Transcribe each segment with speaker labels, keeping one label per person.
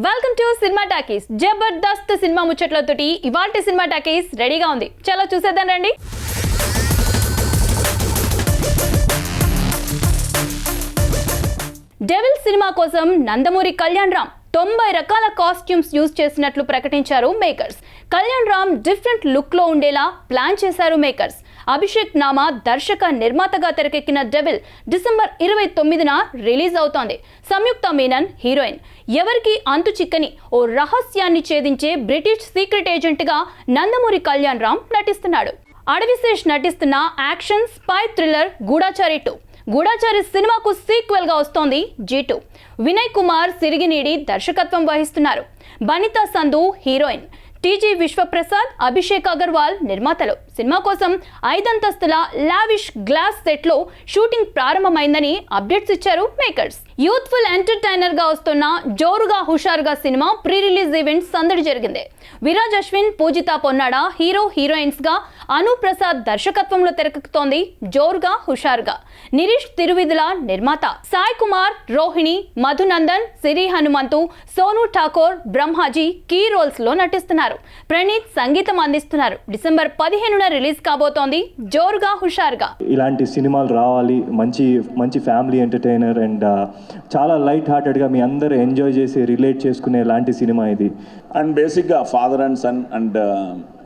Speaker 1: Welcome to cinema talkies. జబర్దస్త్ cinema ముచ్చట్లతోటి ఇవాల్టి సినిమా టాకీస్ రెడీగా ఉంది. చలో చూసేద్దాం రండి. డెవిల్ సినిమా కోసం నందమూరి కళ్యాణ్ రామ్ 90 రకాల కాస్ట్యూమ్స్ యూజ్ చేసినట్లు ప్రకటించారు makers. Kalyan Ram different look లో ఉండేలా ప్లాన్ చేశారు మేకర్స్. అభిషేక్ నామా దర్శక నిర్మాతగా తెరకెక్కిన డెవిల్ డిసెంబర్ 29న రిలీజ్ అవుతోంది. సంయుక్త మీనన్ హీరోయిన్. ఎవరికి అంతు చిక్కని ఓ రహస్యాన్ని ఛేదించే బ్రిటిష్ సీక్రెట్ ఏజెంట్ గా నందమూరి కళ్యాణ్ రామ్ నటిస్తున్నాడు. అడవిశేష్ నటిస్తున్న యాక్షన్ స్పై థ్రిల్లర్ గూఢాచారి 2. గూఢాచారి సినిమాకు సీక్వెల్ గా వస్తోంది G2. వినయ్ కుమార్ సిరిగినీడి దర్శకత్వం వహిస్తున్నారు. బనితా సంధు హీరోయిన్. టీజీ విశ్వప్రసాద్, అభిషేక్ అగర్వాల్ నిర్మాతలు. సినిమా కోసం 5 అంతస్తుల లావిష్ గ్లాస్ సెట్ లో షూటింగ్ ప్రారంభమైందని అప్డేట్స్ ఇచ్చారు మేకర్స్. యూత్ఫుల్ ఎంటర్టైనర్ గా వస్తున్న జోరుగా హుషారుగా సినిమా ప్రీ రిలీజ్ ఈవెంట్ సందడి జరిగింది. విరాజ్ అశ్విన్, పూజితా పొన్నాడ హీరో హీరోయిన్స్ గా, అను ప్రసాద్ దర్శకత్వంలో తెరకెక్కుతోంది జోరుగా హుషారుగా. నిరీష్ తిరువిధుల నిర్మాత. సాయి కుమార్, రోహిణి, మధునందన్, సిరి హనుమంతు, సోను ఠాకూర్, బ్రహ్మాజీ కీ రోల్స్ లో నటిస్తున్నారు. ప్రణీత్ సంగీతం అందిస్తున్నారు. డిసెంబర్ 15న రిలీజ్ కాబోతోంది జోరుగా హుషారుగా.
Speaker 2: ఇలాంటి సినిమాలు రావాలి, మంచి ఫ్యామిలీ ఎంటర్టైనర్ అండ్ చాలా లైట్ హార్టెడ్గా మీ అందరూ ఎంజాయ్ చేసి రిలేట్ చేసుకునే లాంటి సినిమా ఇది.
Speaker 3: అండ్ బేసిక్గా father and son and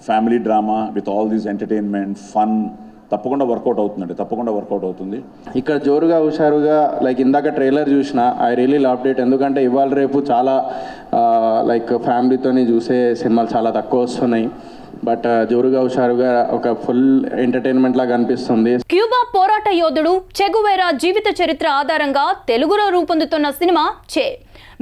Speaker 3: family drama with all these entertainment fun తప్పకుండా వర్కౌట్ అవుతుంది.
Speaker 4: ఇక్కడ జోరుగా హుషారుగా లైక్ ఇందాక ట్రైలర్ చూసిన ఐ రియలీ లవ్ ఇట్. ఎందుకంటే ఇవాళ రేపు చాలా లైక్ ఫ్యామిలీతోని చూసే సినిమాలు చాలా తక్కువ వస్తున్నాయి. బట్ జోరుగా హుషారుగా ఒక ఫుల్ ఎంటర్టైన్మెంట్ లాగా అనిపిస్తుంది.
Speaker 1: క్యూబా పోరాట యోధుడు చెగువేరా జీవిత చరిత్ర ఆధారంగా తెలుగులో రూపొందుతున్న సినిమా చే.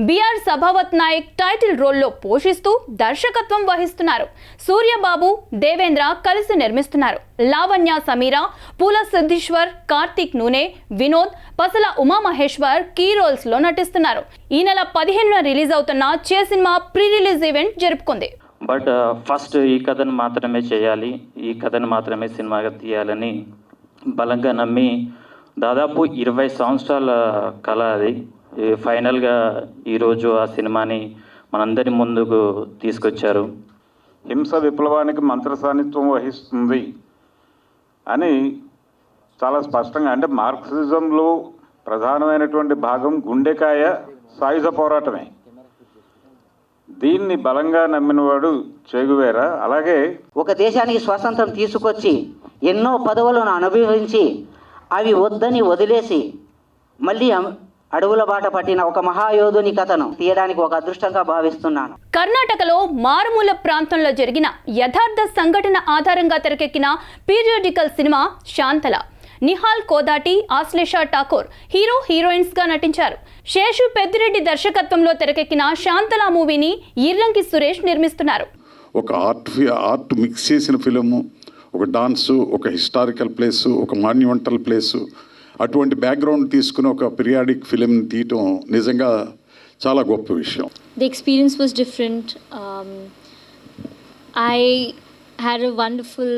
Speaker 1: బిఆర్ సభావత్ నాయక్ టైటిల్ రోల్లో పోషిస్తూ దర్శకత్వం వహిస్తున్నారు. సూర్యబాబు, దేవేంద్ర కలిసి నిర్మిస్తున్నారు. లావణ్య సమీరా, పూల సిద్ధీశ్వర్, కార్తీక్ నూనే, వినోద్, పసల ఉమామహేశ్వర్ కీ రోల్స్ లో నటిస్తున్నారు. ఈ నెల 15న రిలీజ్ అవుతున్న Che cinema pre release event జరుపుకుంది.
Speaker 5: బట్ ఫస్ట్ ఈ కథను మాత్రమే చేయాలి, ఈ కథను మాత్రమే సినిమాగా తీయాలని బలంగా నమ్మి దాదాపు 20 సంవత్సరాల కళ అది ఫైనల్గా ఈరోజు ఆ సినిమాని మనందరి ముందుకు తీసుకొచ్చారు.
Speaker 6: హింస విప్లవానికి మంత్రసానిత్వం వహిస్తుంది అని చాలా స్పష్టంగా, అంటే మార్క్సిజంలో ప్రధానమైనటువంటి భాగం గుండెకాయ సాయుధ పోరాటమే. దీన్ని బలంగా నమ్మినవాడు చెగువేరా. అలాగే
Speaker 7: ఒక దేశానికి స్వాతంత్రం తీసుకొచ్చి ఎన్నో పదవులను అనుభవించి అవి వద్దని వదిలేసి మళ్ళీ అడవుల బాట పట్టిన ఒక మహాయోధుని కథను తీయడానికి ఒక అదృష్టంగా భావిస్తున్నాను.
Speaker 1: కర్ణాటకలో మారుమూల ప్రాంతంలో జరిగిన యథార్థ సంఘటన ఆధారంగా తెరకెక్కిన periodical cinema Shantala. Nihal Kodati, Ashlesha Thakur hero heroines గా నటించారు. శేషు పెద్దిరెడ్డి దర్శకత్వంలో తెరకెక్కిన శాంతల మూవీని ఇర్రంకి సురేష్ నిర్మిస్తున్నారు.
Speaker 8: ఒక ఆర్ట్ మిక్స్ చేసిన ఫిలిము, ఒక డాన్సు, ఒక హిస్టారికల్ ప్లేసు, ఒక మాన్యుమెంటల్ ప్లేసు, అటువంటి బ్యాక్గ్రౌండ్ తీసుకుని ఒక పీరియాడిక్ ఫిలిం తీయటం నిజంగా చాలా గొప్ప విషయం.
Speaker 9: The experience was different. I had a wonderful,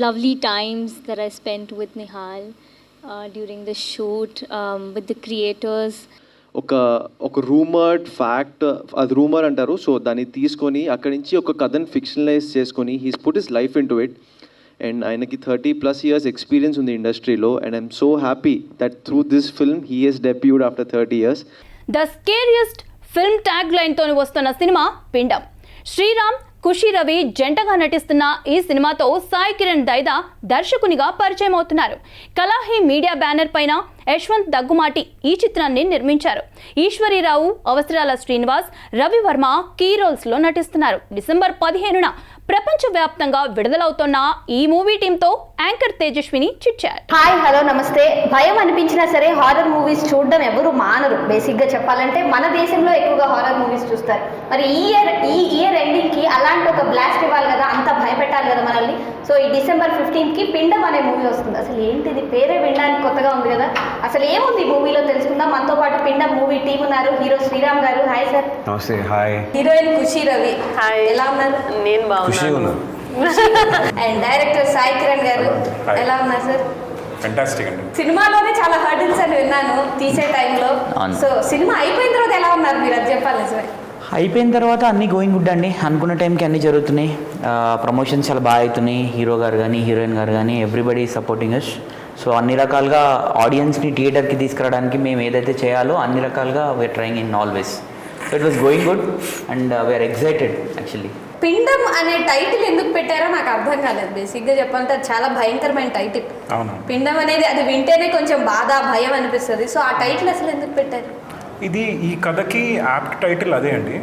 Speaker 9: lovely times that I spent with Nihal during the shoot, with the creators.
Speaker 10: ఒక రూమర్డ్ ఫ్యాక్ట్, అది రూమర్ అంటారు. సో దాన్ని తీసుకొని అక్కడి నుంచి ఒక కథను ఫిక్షనలైజ్ చేసుకొని he's put his life into it. And ఆయనకి 30+ years ఎక్స్పీరియన్స్ ఉంది ఇండస్ట్రీలో. And I'm so happy that through this film he he's debuted after 30 years.
Speaker 1: The scariest film tag line తోని వస్తున్న సినిమా పిండం. శ్రీరామ్, ఖుషి రవి జంటగా నటిస్తున్న ఈ సినిమాతో సాయి కిరణ్ దైదా దర్శకునిగా పరిచయం అవుతున్నారు. కలాహి మీడియా బ్యానర్ పైన యశ్వంత్ దగ్గుమాటి ఈ చిత్రాన్ని నిర్మించారు. ఈశ్వరీరావు, అవసరాల శ్రీనివాస్, రవివర్మ కీ రోల్స్ లో నటిస్తున్నారు. డిసెంబర్ 15న ప్రపంచవ్యాప్తంగా విడుదలవుతున్న ఈ మూవీ టీంతో anchor Tejaswini chit chat.
Speaker 11: Hi, hello, namaste. భయం అనిపించినా సరే హారర్ మూవీస్ చూడడం ఎవరు మానరు. బేసిక్గా చెప్పాలంటే మన దేశంలో ఎక్కువగా హారర్ మూవీస్ చూస్తారు. మరి ఈ ఇయర్ ఎండింగ్కి అలాంటి ఒక బ్లాస్ట్ ఇవ్వాలి కదా, అంతా భయపెట్టాలి కదా మనల్ని. సో ఈ డిసెంబర్ 15కి పిండం అనే మూవీ వస్తుంది. అసలు ఏంటిది, పేరే వినడానికి కొత్తగా ఉంది కదా. అసలు ఏముంది మూవీలో తెలుసుకుందాం. మనతో పాటు పిండం మూవీ టీం ఉన్నారు. హీరో శ్రీరామ్ గారు, హాయ్ సార్.
Speaker 12: నమస్తే. హాయ్.
Speaker 11: హీరోయిన్ ఖుషి రవి, హాయ్. ఎలా ఉన్నారు?
Speaker 12: నేను బాగున్నాను.
Speaker 11: అండ్ డైరెక్టర్ సాయి కిరణ్ గారు, ఎలా ఉన్నారు సార్?
Speaker 12: ఫెంటాస్టిక్ అండి.
Speaker 11: సినిమాలోనే చాలా హర్డిల్స్ అని విన్నాను తీసే టైంలో.
Speaker 12: సో సినిమా అయిపోయిన తర్వాత ఎలా ఉన్నారు మీరు, అది చెప్పాలి సార్?
Speaker 13: అయిపోయిన తర్వాత అన్నీ గోయింగ్ గుడ్ అండి. అనుకున్న టైంకి అన్నీ జరుగుతున్నాయి. ప్రమోషన్స్ చాలా బాగా అవుతున్నాయి. హీరో గారు కానీ హీరోయిన్ గారు కానీ ఎవ్రీబడి సపోర్టింగ్ అస్. సో అన్ని రకాలుగా ఆడియన్స్ని థియేటర్కి తీసుకురావడానికి మేము ఏదైతే చేయాలో అన్ని రకాలుగా we are trying in always. So it was going good and we are excited actually.
Speaker 12: Pindam అనే టైటిల్ ఎందుకు పెట్టారో నాకు అర్థం కాలేదు. బేసిక్గా చెప్పాలంటే అది చాలా భయంకరమైన టైటిల్. పిండం అనేది అది వింటేనే కొంచెం బాధ భయం అనిపిస్తుంది. సో ఆ టైటిల్ అసలు ఎందుకు పెట్టారు?
Speaker 14: ఇది ఈ కథకి యాప్ట్ టైటిల్ అదే అండి.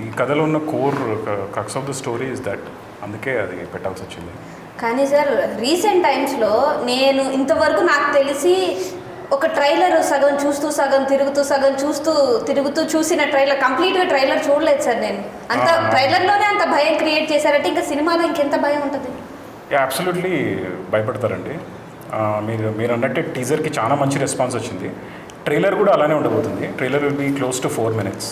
Speaker 14: ఈ కథలో ఉన్న core crux of the story is that, అందుకే అది పెట్టాల్సి వచ్చింది.
Speaker 12: కానీ సార్ రీసెంట్ టైమ్స్లో నేను ఇంతవరకు నాకు తెలిసి ఒక ట్రైలర్ సగం చూస్తూ సగం తిరుగుతూ చూసిన ట్రైలర్, కంప్లీట్గా ట్రైలర్ చూడలేదు సార్ నేను. అంత ట్రైలర్లోనే అంత భయం క్రియేట్ చేశారంటే ఇంకా సినిమాలో ఇంకెంత భయం ఉంటుంది?
Speaker 14: అబ్సల్యూట్లీ భయపడతారండి. మీరు అన్నట్టు టీజర్కి చాలా మంచి రెస్పాన్స్ వచ్చింది. ట్రైలర్ కూడా అలానే ఉండబోతుంది. Trailer will be close to 4 minutes.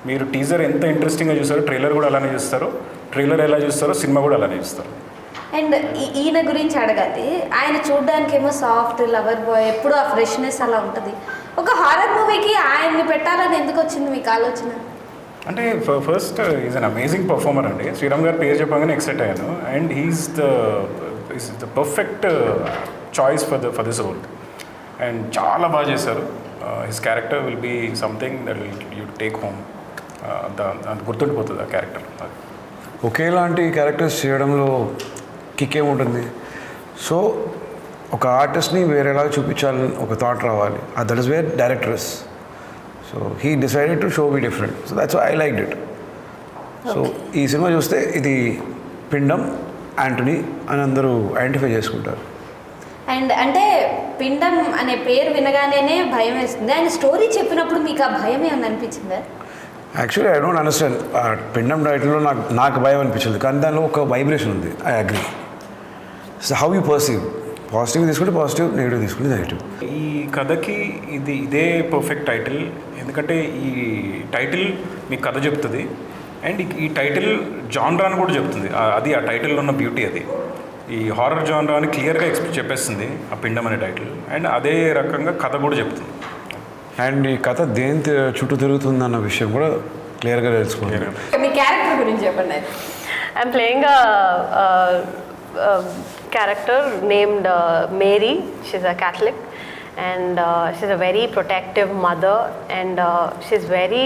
Speaker 14: మీరు టీజర్ ఎంత ఇంట్రెస్టింగ్గా చూస్తారో ట్రైలర్ కూడా అలానే చూస్తారు. ట్రైలర్ ఎలా చూస్తారో సినిమా కూడా అలానే చూస్తారు.
Speaker 12: అండ్ ఈయన గురించి అడగాలి. ఆయన చూడడానికి ఏమో సాఫ్ట్ లవర్ బాయ్, ఎప్పుడు ఆ ఫ్రెష్నెస్ అలా ఉంటుంది. ఒక హారర్ మూవీకి ఆయన్ని పెట్టాలని ఎందుకు వచ్చింది మీకు ఆలోచన?
Speaker 14: అంటే first is an amazing performer అండి. శ్రీరామ్ గారు పేరు చెప్పగానే ఎక్సైట్ అయ్యాను. And is the perfect choice for this role. And చాలా బాగా చేశారు. His character will be something that will you take home. గుర్తుండిపోతుంది ఆ క్యారెక్టర్.
Speaker 15: ఒకేలాంటి క్యారెక్టర్స్ చేయడంలో కిక్ ఏముంటుంది? సో ఒక ఆర్టిస్ట్ని వేరేలాగా చూపించాలని ఒక థాట్ రావాలి. That is where directors. So he decided to show be different. So that's I liked it. So ఈ సినిమా చూస్తే ఇది పిండం యాంటనీ అని అందరూ ఐడెంటిఫై చేసుకుంటారు.
Speaker 12: అండ్ అంటే పిండం అనే పేరు వినగానే భయం వేస్తుంది. ఆయన స్టోరీ చెప్పినప్పుడు మీకు ఆ భయం ఏమని అనిపించిందా?
Speaker 15: Actually I don't understand. పిండం టైటిల్లో నాకు భయం అనిపించింది, కానీ దానిలో ఒక వైబ్రేషన్ ఉంది. I agree. So how you perceive, positive తీసుకుంటే పాజిటివ్, నెగిటివ్ తీసుకుంటే నెగిటివ్.
Speaker 14: ఈ కథకి ఇదే పర్ఫెక్ట్ టైటిల్. ఎందుకంటే ఈ టైటిల్ మీకు కథ చెప్తుంది. అండ్ ఈ టైటిల్ జాన్రాని కూడా చెప్తుంది. అది ఆ టైటిల్లో ఉన్న బ్యూటీ. అది ఈ హారర్ జాన్రా అని క్లియర్గా చెప్పేస్తుంది ఆ పిండం అనే టైటిల్. అండ్ అదే రకంగా కథ కూడా చెప్తుంది.
Speaker 15: అండ్ ఈ కథ దేని చుట్టూ తిరుగుతుందన్న విషయం కూడా క్లియర్గా తెలుసుకుంటారు.
Speaker 12: మీ క్యారెక్టర్ గురించి చెప్పండి.
Speaker 16: I'm playing character named Mary. She's a Catholic and she's a very protective mother and she's very,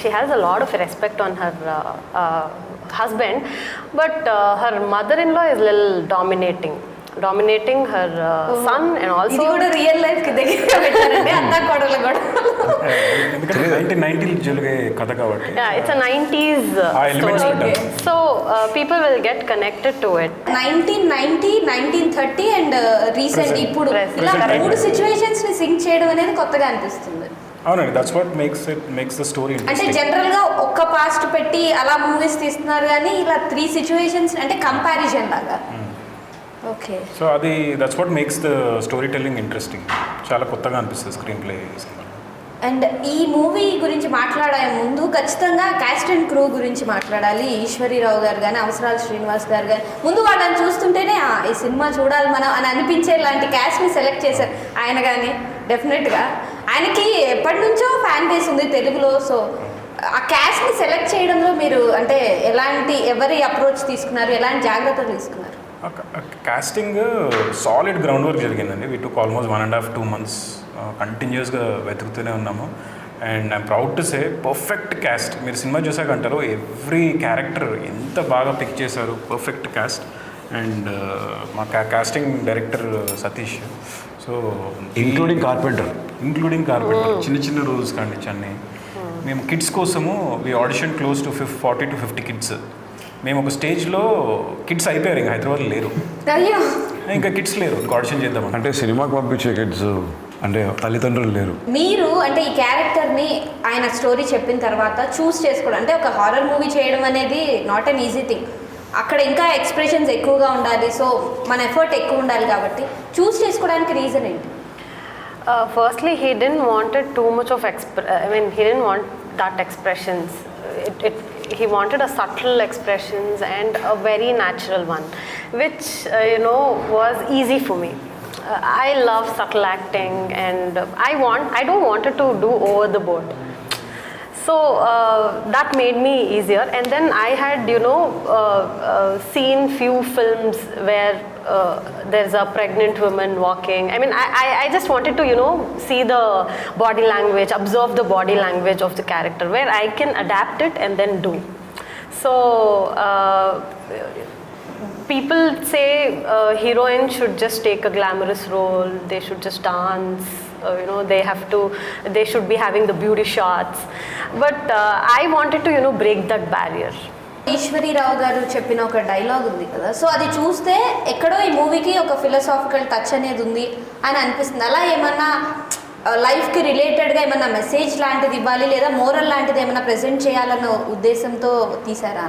Speaker 16: she has a lot of respect on her husband, but her mother-in-law is a little dominating her son and also
Speaker 12: ఇది కూడా real life కి దగ్గరగా పెట్టారండి అత్త కోడలు కూడా.
Speaker 14: ఎందుకంటే 1990 జరిగే కథ కాబట్టి.
Speaker 16: It's a 90s story. So people will get connected to it.
Speaker 12: 1990, 1930 and recent ఇప్పుడు ఇలా మూడు సిచ్యువేషన్స్ ని సింక్ చేయడం అనేది కొత్తగా అనిపిస్తుంది.
Speaker 14: అవునండి, that's what makes the story
Speaker 12: అంటే జనరల్ గా ఒక్క పాస్ట్ పెట్టి అలా మూవీస్ తీస్తున్నారు కానీ ఇలా 3 సిచ్యువేషన్స్ అంటే కంపారిజన్ లాగా. ఓకే.
Speaker 14: సో అది that's what makes the story telling interesting. చాలా కొత్తగా అనిపిస్తుంది స్క్రీన్ ప్లే.
Speaker 12: అండ్ ఈ మూవీ గురించి మాట్లాడే ముందు ఖచ్చితంగా కాస్ట్ అండ్ క్రూ గురించి మాట్లాడాలి. ఈశ్వరీరావు గారు కానీ అవసరాల శ్రీనివాస్ గారు కానీ ముందు వాళ్ళని చూస్తుంటేనే ఈ సినిమా చూడాలి మనం అని అనిపించే లాంటి క్యాస్ట్ని సెలెక్ట్ చేశారు. ఆయన కానీ డెఫినెట్గా ఆయనకి ఎప్పటి నుంచో ఫ్యాన్ బేస్ ఉంది తెలుగులో. సో ఆ క్యాస్ట్ని సెలెక్ట్ చేయడంలో మీరు అంటే ఎవరి అప్రోచ్ తీసుకున్నారు, ఎలాంటి జాగ్రత్తలు తీసుకున్నారు?
Speaker 14: కాస్టింగ్ సాలిడ్ గ్రౌండ్ వర్క్ జరిగిందండి. వీ టుక్ ఆల్మోస్ట్ 1.5-2 months కంటిన్యూస్గా వెతుకుతూనే ఉన్నాము. And I'm proud to say perfect cast. మీరు సినిమా చూసాక అంటారు ఎవ్రీ క్యారెక్టర్ ఎంత బాగా పిక్ చేశారు. Perfect cast. అండ్ మా casting director Satish. So including carpenter చిన్న చిన్న రూల్స్ కానీ అన్నీ. మేము కిడ్స్ కోసము we audition close to 40 to 50 kids. మేము ఒక స్టేజ్లో కిడ్స్ అయిపోయారు, ఇంకా హైదరాబాద్లో లేరు, ఇంకా కిడ్స్ లేరు, ఆడిషన్ చేద్దాం
Speaker 15: అంటే సినిమాకి పంపించే కిడ్స్ అంటే తల్లిదండ్రులు లేరు.
Speaker 12: మీరు అంటే ఈ క్యారెక్టర్ని ఆయన స్టోరీ చెప్పిన తర్వాత చూస్ చేసుకోవడం అంటే ఒక హారర్ మూవీ చేయడం అనేది నాట్ అన్ ఈజీ థింగ్. అక్కడ ఇంకా ఎక్స్ప్రెషన్స్ ఎక్కువగా ఉండాలి. సో మన ఎఫర్ట్ ఎక్కువ ఉండాలి కాబట్టి చూస్ చేసుకోవడానికి రీజన్ ఏంటి?
Speaker 16: Firstly, he didn't wanted too much of he didn't want that expressions. He wanted a subtle expressions and a very natural one, which was easy for me. I love subtle acting, and I don't want it to do over the board. So that made me easier. And then I had, seen few films where there's a pregnant woman walking. I mean, I just wanted to, see the body language, observe the body language of the character, where I can adapt it and then do. So people say heroines should just take a glamorous role, they should just dance, they should be having the beauty shots. But I wanted to, break that barrier.
Speaker 12: Eshwari రావు గారు చెప్పిన ఒక dialogue ఉంది కదా, so అది చూస్తే ఎక్కడో ఈ మూవీకి ఒక ఫిలాసాఫికల్ టచ్ అనేది ఉంది అని అనిపిస్తుంది. అలా ఏమన్నా లైఫ్కి రిలేటెడ్గా ఏమన్నా మెసేజ్ లాంటిది ఇవ్వాలి లేదా మోరల్ లాంటిది ఏమన్నా ప్రెజెంట్ చేయాలన్న ఉద్దేశంతో తీసారా?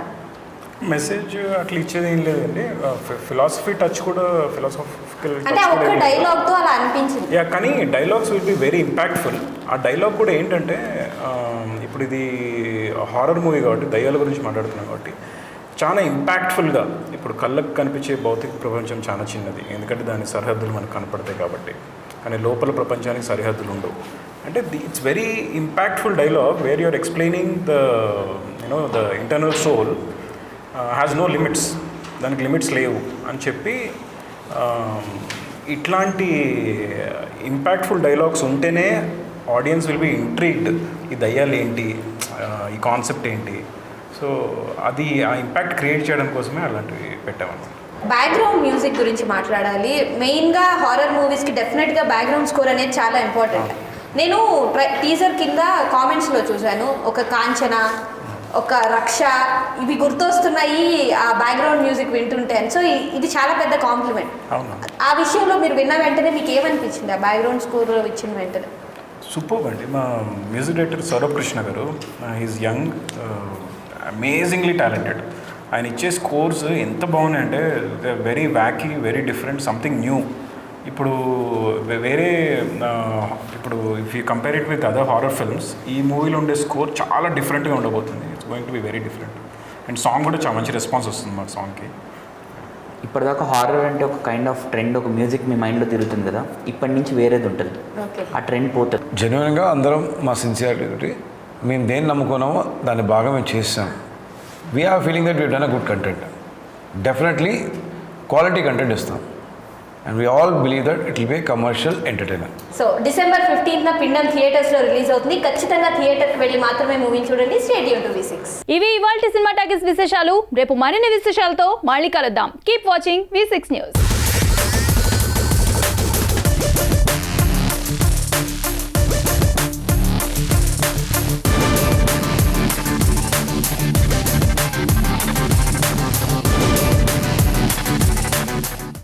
Speaker 14: మెసేజ్ అట్లా ఇచ్చేది ఏం లేదండి. ఫిలాసఫీ టచ్ కూడా, ఫిలాసఫికల్
Speaker 12: అంటే ఒక్క డైలాగ్తో అలా అనిపించింది.
Speaker 14: కానీ dialogues will be very impactful. ఆ డైలాగ్ కూడా ఏంటంటే, ఇప్పుడు ఇది హారర్ మూవీ కాబట్టి, దయ్యాల గురించి మాట్లాడుతున్నాం కాబట్టి చాలా ఇంపాక్ట్ఫుల్గా, ఇప్పుడు కళ్ళకు కనిపించే భౌతిక ప్రపంచం చాలా చిన్నది, ఎందుకంటే దాని సరిహద్దులు మనకు కనపడతాయి కాబట్టి. కానీ లోపల ప్రపంచానికి సరిహద్దులు ఉండవు. అంటే it's very impactful dialogue where you're explaining the internal soul has no limits, దానికి లిమిట్స్ లేవు అని చెప్పి, ఇట్లాంటి ఇంపాక్ట్ఫుల్ డైలాగ్స్ ఉంటేనే ఆడియన్స్ విల్ బి ఇంట్రీగ్డ్. ఈ దయ్యాలు ఏంటి, ఈ కాన్సెప్ట్ ఏంటి, సో అది ఆ ఇంపాక్ట్ క్రియేట్ చేయడం కోసమే అలాంటివి పెట్టామన్నమాట.
Speaker 12: బ్యాక్గ్రౌండ్ మ్యూజిక్ గురించి మాట్లాడాలి. మెయిన్గా హారర్ మూవీస్కి డెఫినెట్గా బ్యాక్గ్రౌండ్ స్కోర్ అనేది చాలా ఇంపార్టెంట్. నేను టీజర్ కింద కామెంట్స్లో చూశాను, ఒక కాంచన, ఒక రక్ష, ఇవి గుర్తొస్తున్నాయి ఆ బ్యాక్గ్రౌండ్ మ్యూజిక్ వింటుంటే. సో ఇది చాలా పెద్ద కాంప్లిమెంట్. ఆ విషయంలో మీరు విన్న వెంటనే మీకు ఏమనిపించింది ఆ బ్యాక్గ్రౌండ్ స్కోర్ ఇచ్చిన వెంటనే?
Speaker 14: సూపర్ అండి. మా మ్యూజిక్ డైరెక్టర్ సౌరభ్ కృష్ణ గారు, హీస్ యంగ్, అమేజింగ్లీ టాలెంటెడ్. ఆయన ఇచ్చే స్కోర్స్ ఎంత బాగున్నాయంటే, very wacky, very different, something new. ఇప్పుడు వేరే, ఇప్పుడు if you compare it with other horror films, ఈ మూవీలో ఉండే స్కోర్ చాలా డిఫరెంట్గా ఉండబోతుంది. It's going to be very different. And song కూడా చాలా మంచి రెస్పాన్స్ వస్తుంది మా సాంగ్కి.
Speaker 13: ఇప్పటిదాకా హారర్ అంటే ఒక కైండ్ ఆఫ్ ట్రెండ్, ఒక మ్యూజిక్ మీ మైండ్లో తిరుగుతుంది కదా, ఇప్పటి నుంచి వేరేది ఉంటుంది, ఆ ట్రెండ్ పోతుంది.
Speaker 15: జెన్యున్గా అందరం మా సిన్సియారిటీ, మేము దేన్ని నమ్ముకున్నామో దాన్ని బాగా మేము చేస్తాం. We are feeling that we done a good content. Definitely quality content ఇస్తాం. And we all believe that it will be a commercial entertainer.
Speaker 12: So December 15th పిండం థియేటర్స్లో రిలీజ్ అవుతుంది. ఖచ్చితంగా థియేటర్కి వెళ్ళి మాత్రమే మూవీని చూడండి. Stay tune to V6.
Speaker 1: ఇవి ఇవాల్టి సినిమా టాకీస్ విశేషాలు. రేపు మరిన్ని విశేషాలతో మళ్ళీ కలుద్దాం. Keep watching V6 news.